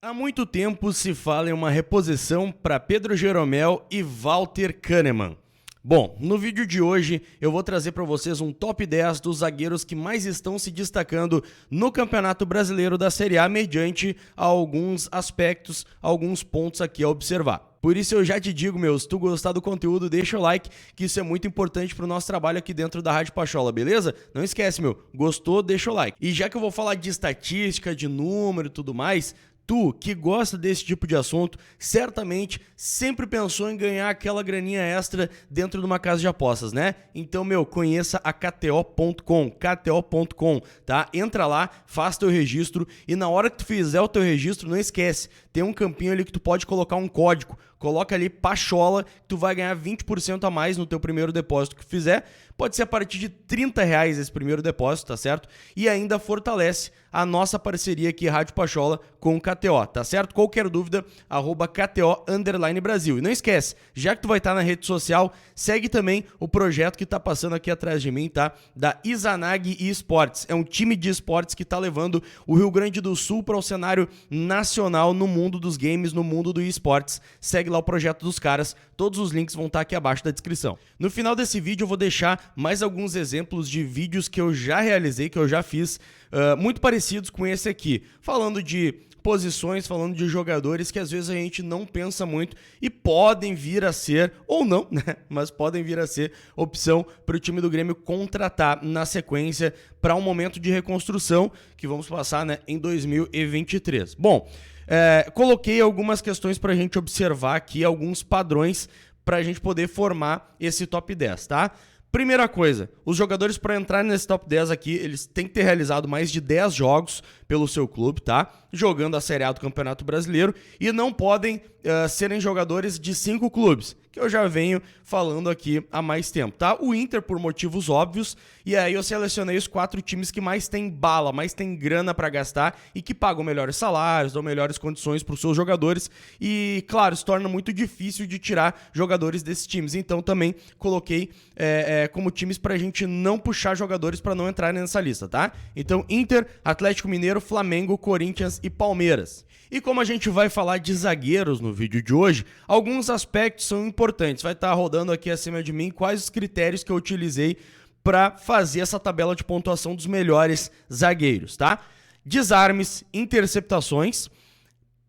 Há muito tempo se fala em uma reposição para Pedro Jeromel e Walter Kahneman. Bom, no vídeo de hoje eu vou trazer para vocês um top 10 dos zagueiros que mais estão se destacando no Campeonato Brasileiro da Série A mediante alguns aspectos, alguns pontos aqui a observar. Por isso eu já te digo, se tu gostar do conteúdo, deixa o like, que isso é muito importante pro nosso trabalho aqui dentro da Rádio Pachola, beleza? Não esquece, gostou, deixa o like. E já que eu vou falar de estatística, de número e tudo mais, tu que gosta desse tipo de assunto, certamente sempre pensou em ganhar aquela graninha extra dentro de uma casa de apostas, né? Então, conheça a KTO.com, tá? Entra lá, faz teu registro e na hora que tu fizer o teu registro, não esquece, tem um campinho ali que tu pode colocar um código. Coloca ali Pachola, que tu vai ganhar 20% a mais no teu primeiro depósito que fizer. Pode ser a partir de R$30 esse primeiro depósito, tá certo? E ainda fortalece a nossa parceria aqui, Rádio Pachola, com o KTO, tá certo? Qualquer dúvida, @KTO_Brasil. E não esquece, já que tu vai estar na rede social, segue também o projeto que tá passando aqui atrás de mim, tá? Da Izanagi Esportes. É um time de esportes que tá levando o Rio Grande do Sul para o cenário nacional no mundo dos games, no mundo do esportes. Segue lá o projeto dos caras, todos os links vão estar aqui abaixo da descrição. No final desse vídeo eu vou deixar mais alguns exemplos de vídeos que eu já realizei, que eu já fiz, muito parecidos com esse aqui, falando de posições, falando de jogadores que às vezes a gente não pensa muito e podem vir a ser, ou não, né? Mas podem vir a ser opção para o time do Grêmio contratar na sequência para um momento de reconstrução que vamos passar, né, em 2023. Bom, coloquei algumas questões para a gente observar aqui, alguns padrões para a gente poder formar esse top 10, tá? Primeira coisa, os jogadores para entrar nesse top 10 aqui, eles têm que ter realizado mais de 10 jogos pelo seu clube, tá? Jogando a Série A do Campeonato Brasileiro e não podem serem jogadores de 5 clubes, que eu já venho falando aqui há mais tempo, tá? O Inter, por motivos óbvios, e aí eu selecionei os 4 times que mais têm bala, mais têm grana para gastar e que pagam melhores salários, dão melhores condições para os seus jogadores e, claro, se torna muito difícil de tirar jogadores desses times, então também coloquei como times pra gente não puxar jogadores para não entrar nessa lista, tá? Então, Inter, Atlético Mineiro, Flamengo, Corinthians e Palmeiras. E como a gente vai falar de zagueiros no vídeo de hoje, alguns aspectos são importantes. Vai estar rodando aqui acima de mim quais os critérios que eu utilizei para fazer essa tabela de pontuação dos melhores zagueiros, tá? Desarmes, interceptações,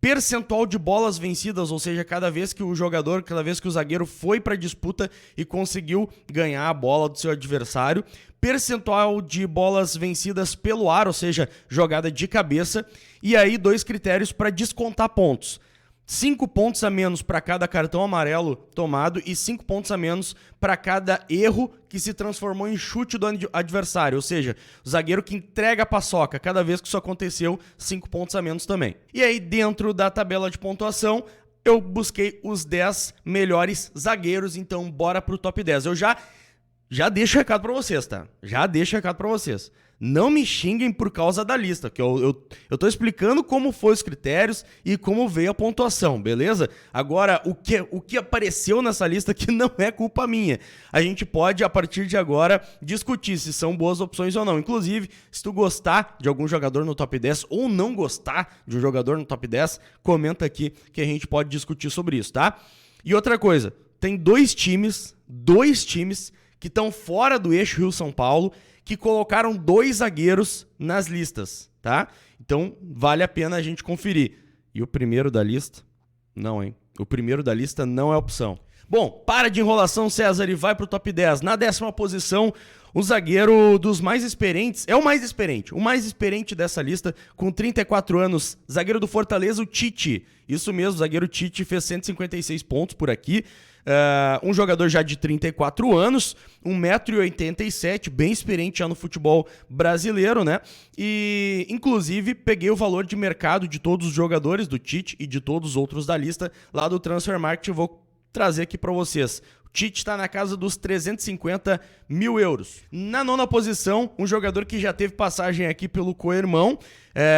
percentual de bolas vencidas, ou seja, cada vez que o zagueiro foi para a disputa e conseguiu ganhar a bola do seu adversário, percentual de bolas vencidas pelo ar, ou seja, jogada de cabeça, e aí 2 critérios para descontar pontos. 5 pontos a menos para cada cartão amarelo tomado e 5 pontos a menos para cada erro que se transformou em chute do adversário, ou seja, o zagueiro que entrega a paçoca, cada vez que isso aconteceu, 5 pontos a menos também. E aí dentro da tabela de pontuação, eu busquei os 10 melhores zagueiros, então bora pro top 10. Eu já deixo recado pra vocês, tá? Já deixo recado pra vocês. Não me xinguem por causa da lista, que eu tô explicando como foram os critérios e como veio a pontuação, beleza? Agora, o que apareceu nessa lista que não é culpa minha. A gente pode, a partir de agora, discutir se são boas opções ou não. Inclusive, se tu gostar de algum jogador no top 10 ou não gostar de um jogador no top 10, comenta aqui que a gente pode discutir sobre isso, tá? E outra coisa, tem dois times que estão fora do eixo Rio-São Paulo, que colocaram 2 zagueiros nas listas, tá? Então, vale a pena a gente conferir. E o primeiro da lista? Não, hein? O primeiro da lista não é opção. Bom, para de enrolação, César, e vai pro top 10. Na 10ª posição, o zagueiro dos mais experientes, o mais experiente dessa lista, com 34 anos, zagueiro do Fortaleza, o Tite. Isso mesmo, o zagueiro Tite fez 156 pontos por aqui. Um jogador já de 34 anos, 1,87 m, bem experiente já no futebol brasileiro, né? E, inclusive, peguei o valor de mercado de todos os jogadores do Tite e de todos os outros da lista lá do Transfer Market e vou trazer aqui para vocês. O Tite está na casa dos 350 mil euros. Na 9ª posição, um jogador que já teve passagem aqui pelo co-irmão,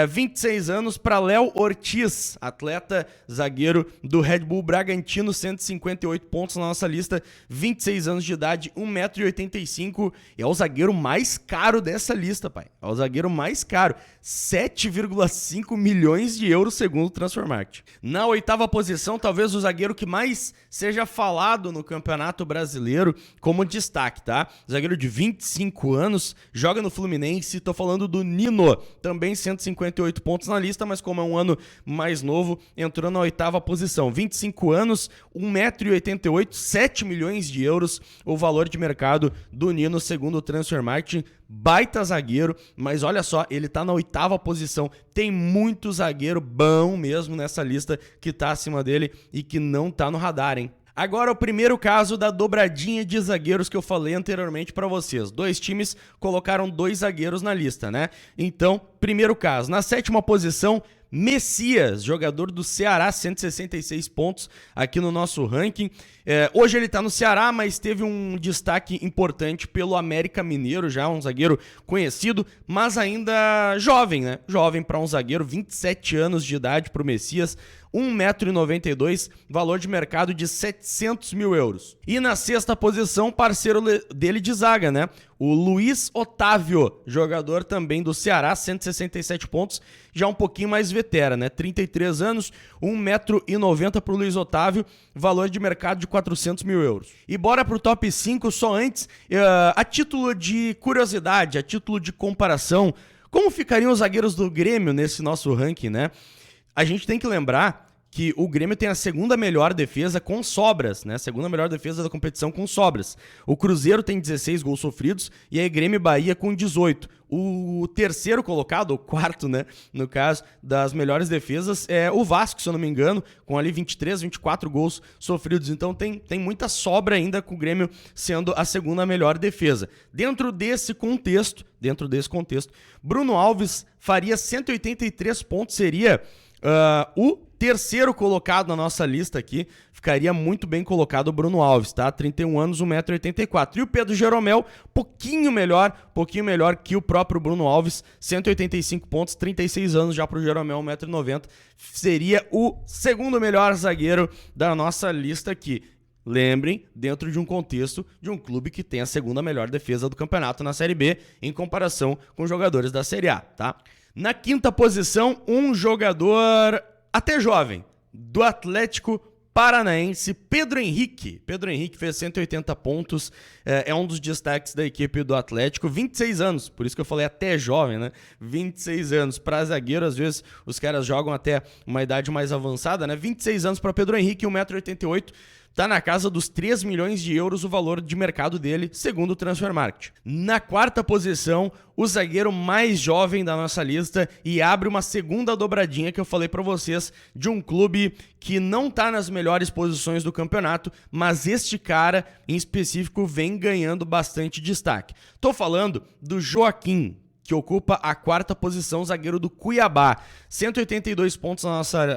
26 anos para Léo Ortiz, atleta zagueiro do Red Bull Bragantino, 158 pontos na nossa lista, 26 anos de idade, 1,85 m, é o zagueiro mais caro dessa lista, pai. É o zagueiro mais caro, 7,5 milhões de euros segundo o Transfermarkt. Na 8ª posição, talvez o zagueiro que mais seja falado no Campeonato Brasileiro como destaque, tá? Zagueiro de 25 anos, joga no Fluminense, tô falando do Nino, também 158 pontos na lista, mas como é um ano mais novo, entrou na 8ª posição. 25 anos, 1,88 m, 7 milhões de euros, o valor de mercado do Nino, segundo o Transfermarkt. Baita zagueiro, mas olha só, ele tá na 8ª posição. Tem muito zagueiro bom mesmo nessa lista que tá acima dele e que não tá no radar, hein? Agora o primeiro caso da dobradinha de zagueiros que eu falei anteriormente para vocês. 2 times colocaram 2 zagueiros na lista, né? Então, primeiro caso, na 7ª posição, Messias, jogador do Ceará, 166 pontos aqui no nosso ranking. Hoje ele tá no Ceará, mas teve um destaque importante pelo América Mineiro, já um zagueiro conhecido, mas ainda jovem, né? Jovem para um zagueiro, 27 anos de idade pro Messias, 1,92 m, valor de mercado de 700 mil euros. E na 6ª posição, parceiro dele de zaga, né? O Luiz Otávio, jogador também do Ceará, 167 pontos, já um pouquinho mais veterano, né? 33 anos, 1,90 m pro Luiz Otávio, valor de mercado de 400 mil euros. E bora pro top 5, só antes, a título de curiosidade, a título de comparação, como ficariam os zagueiros do Grêmio nesse nosso ranking, né? A gente tem que lembrar que o Grêmio tem a 2ª melhor defesa com sobras, né? A 2ª melhor defesa da competição com sobras. O Cruzeiro tem 16 gols sofridos e aí Grêmio e Bahia com 18. O terceiro colocado, o quarto, né, no caso, das melhores defesas é o Vasco, se eu não me engano, com ali 23, 24 gols sofridos. Então tem muita sobra ainda com o Grêmio sendo a 2ª melhor defesa. Dentro desse contexto, Bruno Alves faria 183 pontos, seria o terceiro colocado na nossa lista aqui, ficaria muito bem colocado o Bruno Alves, tá? 31 anos, 1,84 m. E o Pedro Jeromel, pouquinho melhor que o próprio Bruno Alves, 185 pontos, 36 anos já pro Jeromel, 1,90 m. Seria o segundo melhor zagueiro da nossa lista aqui. Lembrem, dentro de um contexto de um clube que tem a 2ª melhor defesa do campeonato na Série B, em comparação com jogadores da Série A, tá? Na 5ª posição, um jogador até jovem, do Atlético Paranaense, Pedro Henrique. Pedro Henrique fez 180 pontos, é um dos destaques da equipe do Atlético, 26 anos, por isso que eu falei até jovem, né? 26 anos. Para zagueiro, às vezes, os caras jogam até uma idade mais avançada, né? 26 anos para Pedro Henrique, 1,88 m. Tá na casa dos 3 milhões de euros o valor de mercado dele, segundo o Transfermarkt. Na 4ª posição, o zagueiro mais jovem da nossa lista e abre uma segunda dobradinha que eu falei pra vocês de um clube que não tá nas melhores posições do campeonato, mas este cara em específico vem ganhando bastante destaque. Tô falando do Joaquim, que ocupa a 4ª posição, zagueiro do Cuiabá. 182 pontos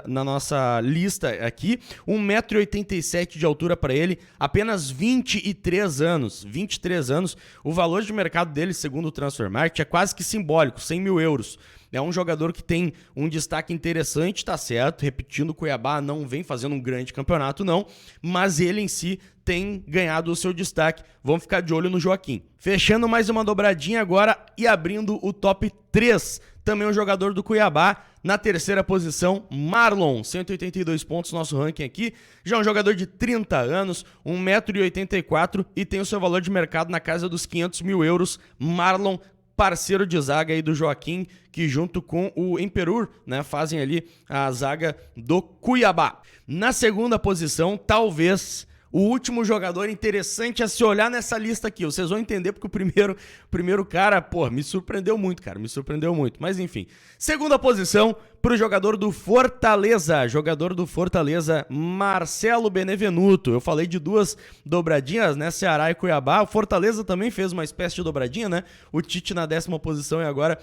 na nossa lista aqui, 1,87 m de altura para ele, apenas 23 anos. 23 anos, o valor de mercado dele, segundo o Transfermarkt, é quase que simbólico, 100 mil euros. É um jogador que tem um destaque interessante, tá certo? Repetindo, o Cuiabá não vem fazendo um grande campeonato, não, mas ele em si tem ganhado o seu destaque. Vamos ficar de olho no Joaquim. Fechando mais uma dobradinha agora e abrindo o top 3. Também um jogador do Cuiabá. Na 3ª posição, Marlon, 182 pontos no nosso ranking aqui. Já um jogador de 30 anos, 1,84 m e tem o seu valor de mercado na casa dos 500 mil euros. Marlon, parceiro de zaga aí do Joaquim, que junto com o Emperur, né, fazem ali a zaga do Cuiabá. Na 2ª posição, talvez o último jogador interessante a se olhar nessa lista aqui. Vocês vão entender porque o primeiro cara, pô, me surpreendeu muito, cara. Me surpreendeu muito. Mas enfim. 2ª posição pro jogador do Fortaleza. Jogador do Fortaleza, Marcelo Benevenuto. Eu falei de 2 dobradinhas, né? Ceará e Cuiabá. O Fortaleza também fez uma espécie de dobradinha, né? O Tite na 10ª posição e agora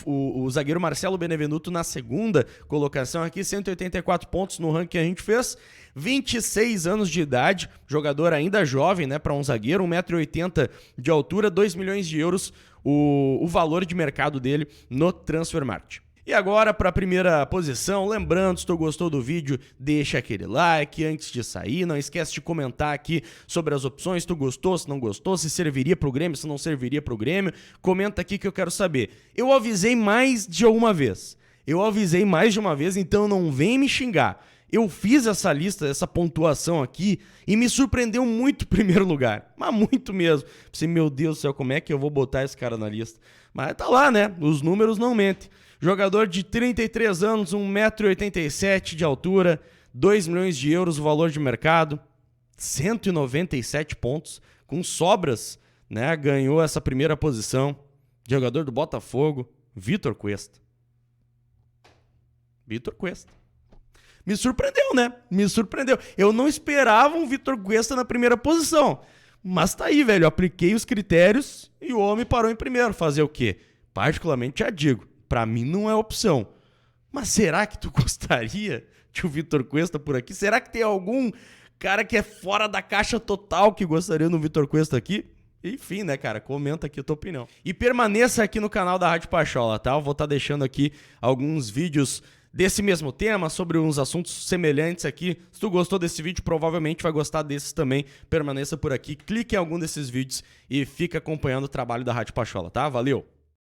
o zagueiro Marcelo Benevenuto na 2ª colocação aqui. 184 pontos no ranking que a gente fez. 26 anos de idade, jogador ainda jovem, né, para um zagueiro, 1,80 m de altura, 2 milhões de euros o valor de mercado dele no Transfermarkt. E agora para a primeira posição, lembrando, se tu gostou do vídeo, deixa aquele like antes de sair, não esquece de comentar aqui sobre as opções, se tu gostou, se não gostou, se serviria pro Grêmio, se não serviria pro Grêmio, comenta aqui que eu quero saber. Eu avisei mais de uma vez, então não vem me xingar. Eu fiz essa lista, essa pontuação aqui e me surpreendeu muito o primeiro lugar, mas muito mesmo. Pensei, meu Deus do céu, como é que eu vou botar esse cara na lista? Mas tá lá, né? Os números não mentem. Jogador de 33 anos, 1,87 m de altura, 2 milhões de euros o valor de mercado, 197 pontos, com sobras, né? Ganhou essa primeira posição. Jogador do Botafogo, Vitor Cuesta. Me surpreendeu, né? Me surpreendeu. Eu não esperava um Vitor Cuesta na primeira posição. Mas tá aí, velho. Eu apliquei os critérios e o homem parou em primeiro. Fazer o quê? Particularmente já digo. Pra mim não é opção. Mas será que tu gostaria de um Vitor Cuesta por aqui? Será que tem algum cara que é fora da caixa total que gostaria do Vitor Cuesta aqui? Enfim, né, cara? Comenta aqui a tua opinião. E permaneça aqui no canal da Rádio Pachola, tá? Eu vou estar deixando aqui alguns vídeos desse mesmo tema, sobre uns assuntos semelhantes aqui. Se tu gostou desse vídeo, provavelmente vai gostar desses também. Permaneça por aqui, clique em algum desses vídeos e fica acompanhando o trabalho da Rádio Pachola, tá? Valeu!